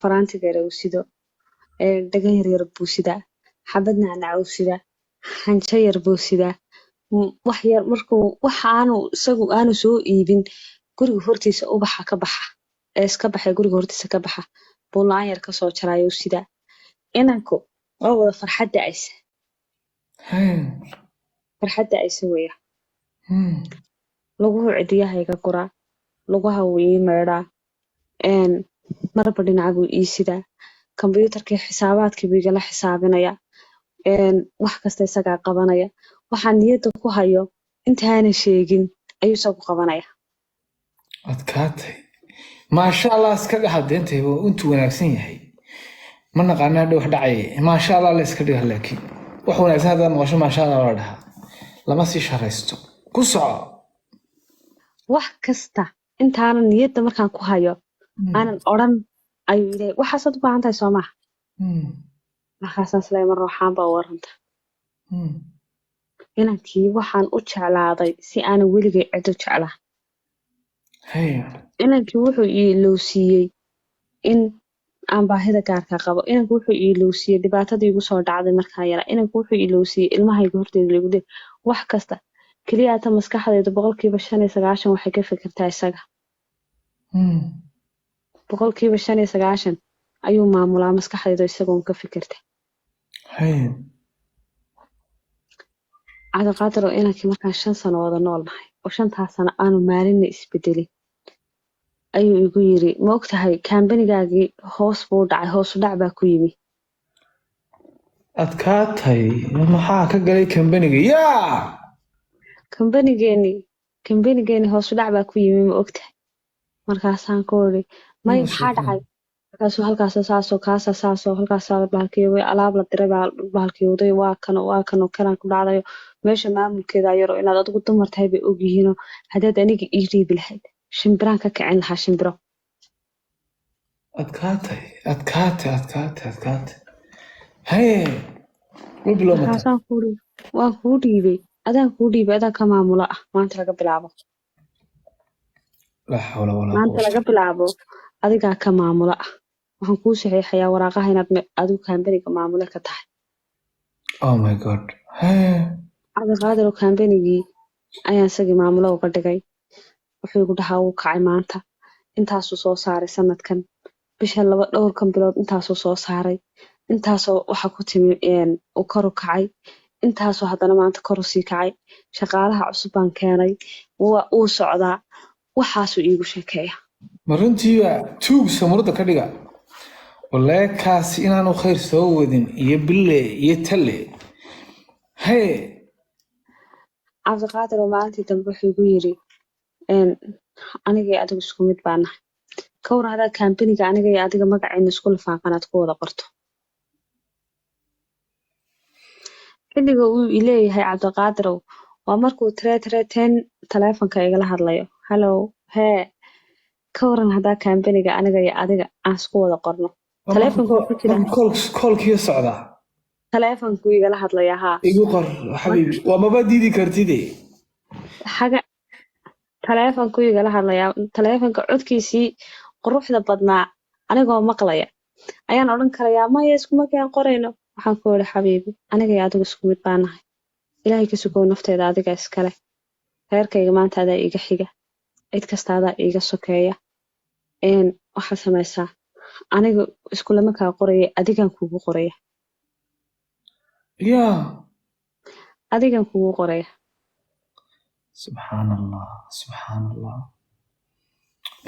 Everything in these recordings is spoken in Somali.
faraantigeeda uu sido dhagan yaryar buu sidaa xabad nacnac uu sidaa xanjo yar buu sidaa wax yar markuu isagu aanu soo iibin guriga hortiisa ubaxa ka baxa iska baxay guriga hortiisa ka baxa buu laan yar kasoo jarayuu sidaa inanku waa wada farxadda aysa weya laguhu cidiyaha iga guraa lugaha wuu ii meedhaa marba dhinaca buu ii sidaa kombyuutarkii xisaabaadkii buu igala xisaabinaya wax kasta isagaa qabanaya waxaan niyadda ku hayo intaana sheegin ayuu isagu qabanaya adkaatay maasha allah iska dhaha deentay intuu wanaagsan yahay ma naqaana hadhow wax dhacay maasha allah la iska dhiga laakiin wax wanaagsan haddaad maqasho maasha allah la dhaha lama sii sharaysto ku soco wax kasta intaana niyadda markaan ku hayo aanan odhan ayuu ilaahay waxaasaad u baahan tahay soo maha markaasaan silay mar waxaan baa waranta inankii waxaan u jeclaaday si aanan weligay cid u jeclaa inankii wuxuu ii ilowsiiyey in aan baahida gaarka qabo inanku wuxuu ii ilowsiiyey dhibaatadii igu soo dhacday markaan yaraa inanku wuxuu ilowsiiyey ilmahayga horteeda lagu dee wax kasta keliya hata maskaxdeedu 95% waxay ka fikirtaa isaga 95% ayuu maamulaa maskaxdeedu isagoon ka fikirta cabdiqaadir oo inankii markaan 5 sano wada nool nahay oo 5taas sano aanu maalinna isbedelin ayuu igu yiri ma ogtahay kaambanigaagii hoos buu dhacay hoos u dhac baa ku yimi adkaatay maxaa ka galay kambaniga kambanigeenii hoos u dhac baa ku yimi ma ogtahay markaasaan ku iri may maxaa dhacay markaasuu halkaasoo saasoo kaasa saasoo halkaasaa bahalkiyoway alaab la diray baa bahalkiyowday waa kanoo kanaan ku dhacdayo meesha maamulkeeda yaroo inaad adigu dumar tahay bay ogyihiinoo haddaad aniga ii dhiibi lahayd shimbiraan ka kicin lahaa shimbiro adkaatay markaasaan ku iri waan kuu dhiibay adaan ka maamula ah maanta laga bilaabo adigaa ka maamula ah waxaan kuu saxiixayaa waraaqaha inaad adigu kaambaniga maamule ka tahay cabdiqaadir oo kaambanigii ayaan isagii maamulo uga dhigay wuxuu igu dhahaa wuu kacay maanta intaasuu soo saaray sanadkan bisha dhowrkan bilood intaasuu soo saaray intaasoo waxa ku timi uu koru kacay intaasoo haddana maanta koru sii kacay shaqaalaha cusub baan keenay wuu socdaa waxaasuu iigu sheekeeya ma runtiiba tuug samuurada ka dhiga waleekaasi inaanu khayr soo wadin iyo bille iyo talle cabdiqaadir oo maalintii dambe wuxuu igu yiri anigay adigu isku mid baa nahay ka war hadaa kaambaniga aniga iyo adiga magacayna isku lifaaqanaad ku wada qorto xilliga uu ileeyahay cabdiqaadirow waa markuu tren taleefonka igala hadlayo hallow ka waran hadaa kaambaniga aniga iyo adiga aan isku wada qorno koolkiyo socdaa taleefonkuu igala hadlayaa haa igu qor xabiibi waa maba diidi kartide taleefonkuu igala hadlayaa taleefonka codkiisii quruxda badnaa anigoo maqlaya ayaan odhan karayaa maya iskumarkaan qorayno waxaan ku iri xabiibi aniga iyo adigu isku mid baa nahay ilaahay ka sugow nafteeda adiga iskale reerkayga maanta adaa iiga xiga cid kasta adaa iiga sokeeya waxaad samaysaa aniga iskulama kaa qoraya adigaan kugu qoraya adigan kugu qoraya subxaan allah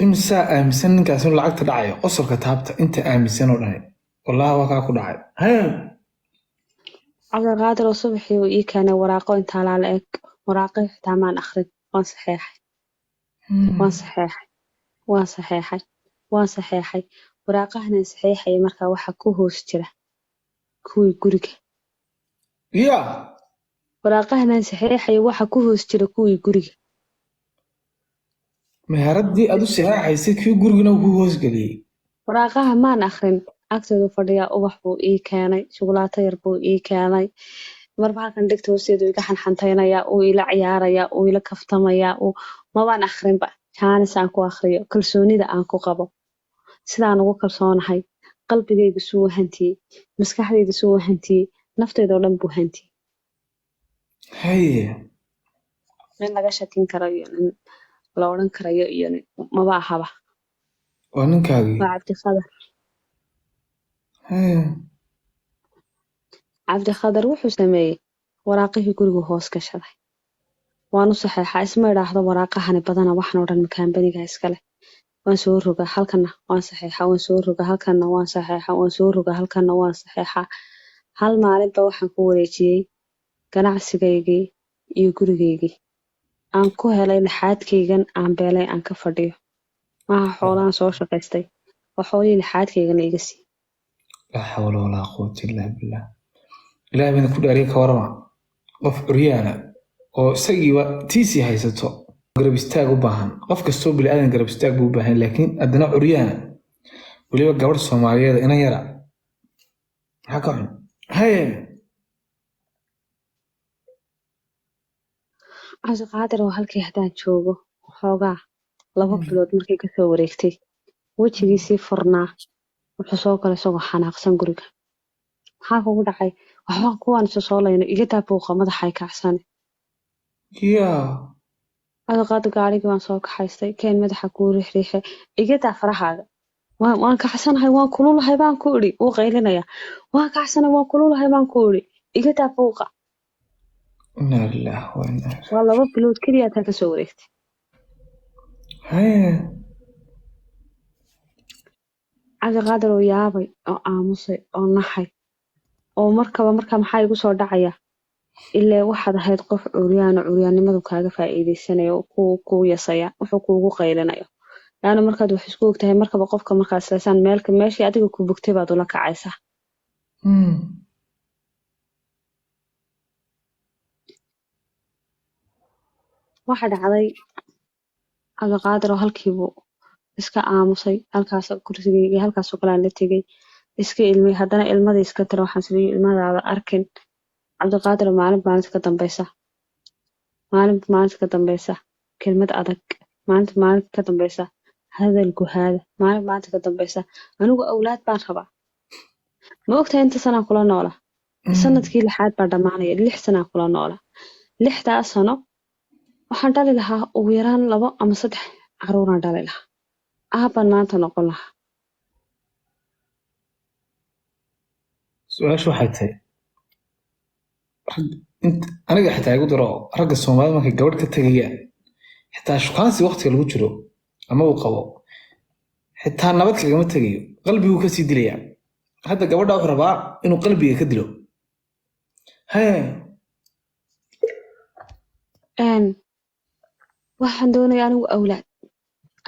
imsaa aaminsan ninkaas inuu lacagta dhacayo qosolka taabta inta aaminsan oo dhani wallahi waa kaa ku dhacay cabdiqaadir oo subaxii uu ii keenay waraaqo intaa laala eg waraaqay xitaa maan akhrin waan saxeexay waraaqahanan saxeexaya markaa waxa ku hoos jira kuwii guriga waraaqahanan saxeexaya waxa ku hoos jira kuwii guriga meheradii aad u saxeexaysay kii gurigana ku hoosgeliyey waraaqaha maan akhrin agteedu fadhiyaa ubax buu ii keenay shukulaato yar buu ii keenay marba halkan dhegta hoosteedu iga xanxantaynayaa uu ila ciyaarayaa uu ila kaftamayaa mabaan akhrinba jaanis aan ku akhriyo kalsoonida aan ku qabo sidaan ugu kalsoonahay qalbigayga suu hantiyey maskaxdayda suu hantiyey naftayda oo dhan buu hantiyey haye nin laga shakin karo iyo nin la odhan karayo iyo maba ahaba waa ninkaagii waa cabdiqadar haye cabdiqadar wuxuu sameeyey waraaqihii gurigu hoos gashaday waan u saxeexaa isma idhaahdo waraaqahani badana waxan oo dhan makaambaniga iskale waan soo rogaa halkana waan saxeexaa waan soo rogaa halkana waan saxeexaa waan soo rogaa halkana waan saxeexaa hal maalinba waxaan ku wareejiyey ganacsigaygii iyo gurigaygii aan ku helay laxaadkaygan aan beelay aan ka fadhiyo maaha xoolahan soo shaqaystay oo xoolihii laxaadkaygana iga sii laa xawla walaa quwata illaa billah ilaahay baan ku dhaariye ka warama qof curyaana oo isagiiba tiisii haysato garab istaag u baahan qof kastoo bini aadan garab istaag buu u baahan laakiin haddana curyaana weliba gabadh soomaaliyeed ina yara maxaa ka xun haye cabdiqaadir oo halkii haddaan joogo xoogaa 2 bilood markay kasoo wareegtay wejigiisii furnaa wuxuu soo galay isagoo xanaaqsan guriga maxaa kugu dhacay waxba kuwaan isu soo layno iga daa buuqa madaxay kacsane yaa cabdiqaadir gaarigii waan soo kaxaystay keen madaxa kuu riixriixe iga daa farahaaga waan kacsanahay waan kululahay baan ku idhi wuu qaylinaya waan kacsanahay waan kululahay baan ku idhi iga daa buuqa inaa lillaah wa inaa ilaihi waa 2 bilood keliya taa kasoo wareegtay haye cabdiqaadir oo yaabay oo aamusay oo naxay oo markaa maxaa igu soo dhacaya ilaa waxaad ahayd qof curyaannimadu kaaga faa'iidaysanayo oo kuu yasaya wuxuu kuugu qaylinayo laana markaad wax isku ogtahay markaba qofka markaad islaysaan meeshii adiga ku bugtay baad ula kacaysaa waxa dhacday cabdiqaadir oo halkiibuu iska aamusay halkaas kursigaygii halkaasoo kalaan la tegey iska ilmay haddana ilmadii iska tira waxaan isleeyahay ilmadaada arkin cabdiqaadir maalinta ka dambeysa kelmad adag maalinta ka dambeysa hadal guhaada maalinta ka dambeysa anigu awlaad baan rabaa ma ogtahay inta sanaan kula noola sanadkii 6 baa dhammaanaya 6 sanaan kula noola 6daa sano waxaan dhali lahaa ugu yaraan 2 ama 3 caruuraan dhali lahaa aabbaan maanta noqon lahaa su-aashu waxay tahay aniga xitaa igu daro ragga soomaalida markay gabadh ka tegayaan xitaa shukaansi waqtiga lagu jiro ama uu qabo xitaa nabad kagama tegayo qalbiguu kasii dilaya hadda gabadha wuxuu rabaa inuu qalbiga ka dilo haye waxaan doonaya anigu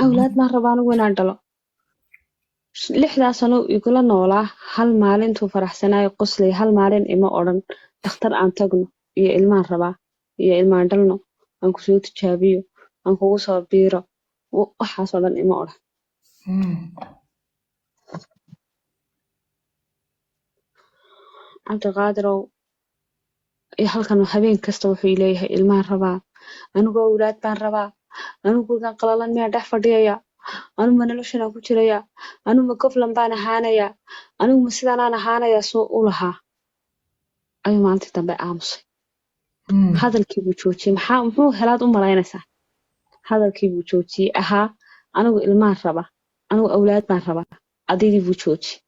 awlaad baan rabaa anigu inaan dhalo 6daa sano igula noolaa hal maalin intuu faraxsanaayo qoslay hal maalin ima odhan dhakhtar aan tagno iyo ilmaan rabaa iyo ilmaan dhalno aan kusoo tijaabiyo aan kugu soo biiro waxaasoo dhan ima odhan cabdiqaadirow iyo halkan habeen kasta wuxuu leeyahay ilmaan rabaa anigu awlaad baan rabaa anigu gurigan qalalan miyaa dhex fadhiyaya anigu ma noloshanaan ku jiraya anigu ma goflan baan ahaanaya anigu ma sidaanaan ahaanaya soo u lahaa ayuu maalintii dambe aamusay hadalkiibuu joojiyey muxuu helaad u malaynaysaa hadalkiibuu joojiyey ahaa anigu ilmaan raba anigu awlaad baan rabaa adigii buu joojiyey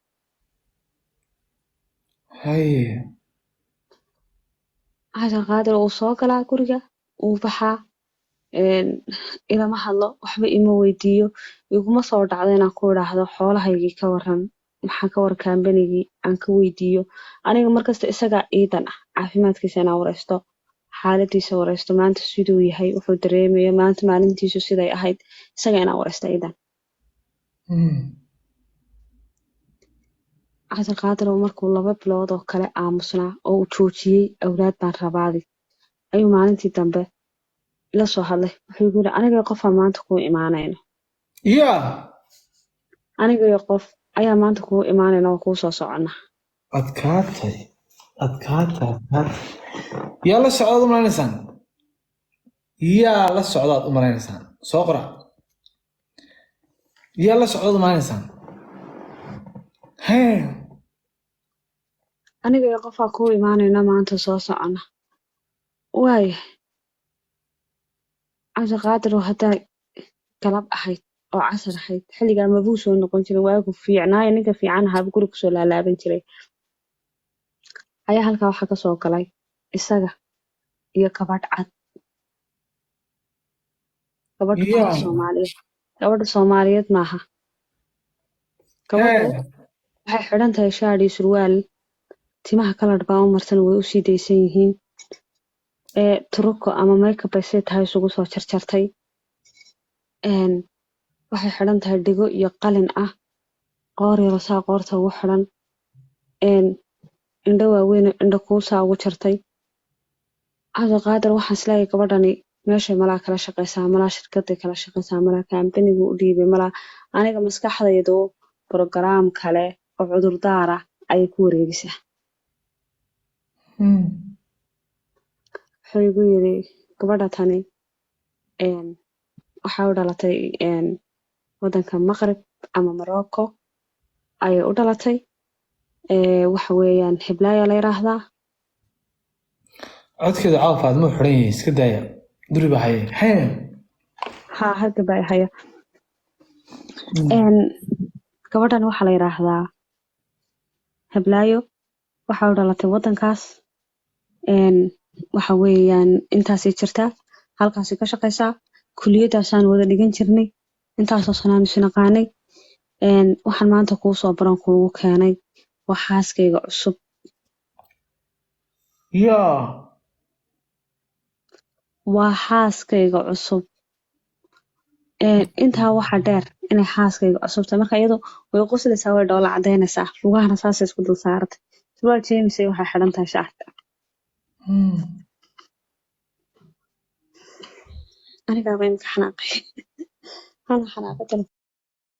cabdiqaadir uu soo galaa guriga uu baxaa ilama hadlo waxba ima weydiiyo iguma soo dhacdo inaan ku idhaahdo xoolahaygii ka waran maxaa ka war kaambanigii aan ka weydiiyo aniga markasta isagaa iidan ah caafimaadkiisa inaan wareysto xaaladiisa wareysto maanta siduu yahay wuxuu dareemayo maanta maalintiisu siday ahayd isaga inaan wareysto iidan cabdiqaadir markuu 2 bilood oo kale aamusnaa oo uu joojiyey awlaad baan rabaadi ayuu maalintii dambe ila soo hadlay wuxuu igu yidhi aniga qofaa maanta kuu imaanayno aniga qof ayaa maanta kuu imaanayna oo kuu soo soconnaa adkaatay yaa la socdaad u maleynaysaan soo qora yaa la socdaad u maleynaysaan hee aniga iyo qofaa ku imaanayna maanta soo socona waaya cabdiqaadir oo haddaa galab ahayd oo casar ahayd xilligaa mabuu soo noqon jirin waagu fiicnaayo ninka fiican ahaaba guri kusoo laalaaban jiray ayaa halkaa waxaa kasoo galay isaga iyo gabadh cad gabadha maaha yaa soomaaliyeed gabadha soomaaliyeed maaha gabadhu hee waxay xidhan tahay shaadh iyo surwaal timaha kaladh baa u marsan way usii daysan yihiin turuko ama makeup bay say tahay isugu soo jarjartay waxay xidhan tahay dhigo iyo qalin ah qoor yaro saa qoorta ugu xidhan indho waaweyn indho kuusaa ugu jartay cabdiqaadir waxaan isleeyahay gabadhani meeshay malaa kala shaqaysaa malaa shirkaday kala shaqaysaa malaa kaambanigu u dhiibay malaa aniga maskaxdaydu brogaraam kale oo cudurdaara ayay ku wareegisaa wuxuu igu yiri gabadha tani waxay u dhalatay wadanka maqrib ama morocco ayay u dhalatay waxa weeyaan hiblaayaa la yiraahdaa codkeedu caawafaad muu xidhan yahay iska daaya duri baa haye hee haa hargab baa haya gabadhan waxaa la yiraahdaa hiblaayo waxay u dhalatay wadankaas waxa weeyaan intaasay jirtaa halkaasay ka shaqaysaa kuliyadaasaan wada dhigan jirnay intaasoo sanaan isu naqaanay waxaan maanta kuu soo baran kuugu keenay waa xaaskayga cusub yaa waa xaaskayga cusub intaa waxa dheer inay xaaskayga cusub tahay marka iyadu way qoslaysaa way dhoola cadaynaysaa lugahana saasay isku dul saaratay surwaal jeemis ay waxay xidhan tahay shaarka anigaaba imika xanaaqay hana xanaaqay